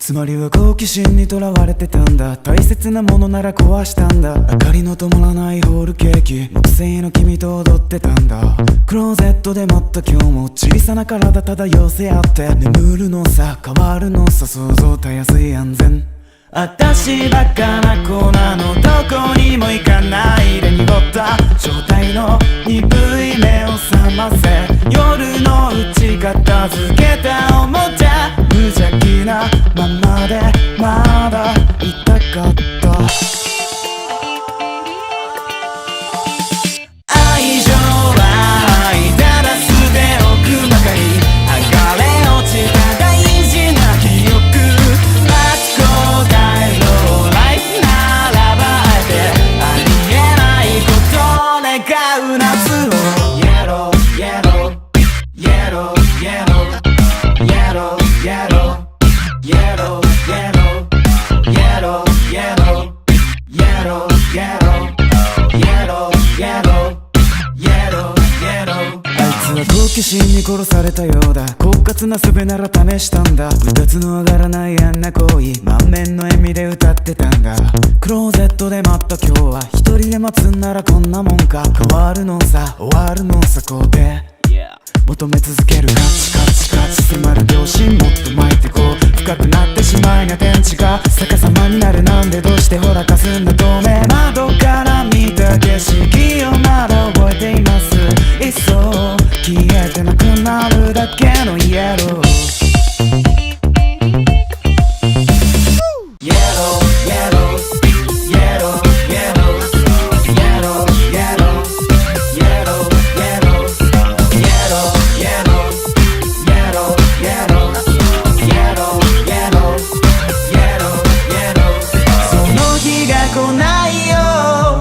つまりは好奇心にとらわれてたんだ。大切なものなら壊したんだ。明かりの灯らないホールケーキ、木製の君と踊ってたんだ。クローゼットで待った今日も小さな体漂せ合って、眠るのさ変わるのさ、想像たやすい安全。私バカな子なの、どこにも行かないで濁った状態の鈍い目を覚ませ。夜のうち片付けたおもちゃ、無邪気なままでまだいたかった。愛情は愛ただ捨ておくばかり、剥がれ落ちた大事な記憶。好奇心に殺されたようだ。狡猾な術なら試したんだ。うたつの上がらないあんな行為、満面の笑みで歌ってたんだ。クローゼットで待った今日は、一人で待つんならこんなもんか。変わるのさ終わるのさ工程、求め続けるカチカチカチ迫る秒針、もっと巻いてこう。深くなってしまいな天地が逆さまになる。なんでどうしてほらかすんだ透明。窓から見た景色をまだ覚えています。いっそ消えてなくなるだけのイエロー。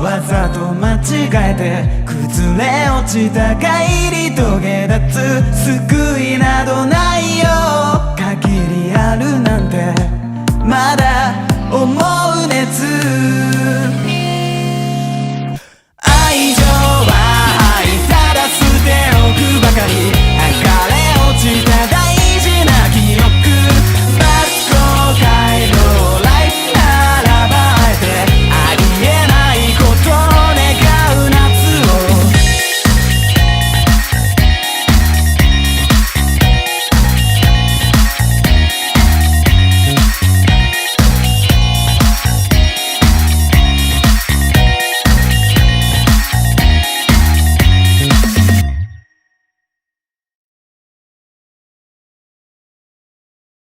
わざと間違えて崩れ落ちた帰り遂げ立つ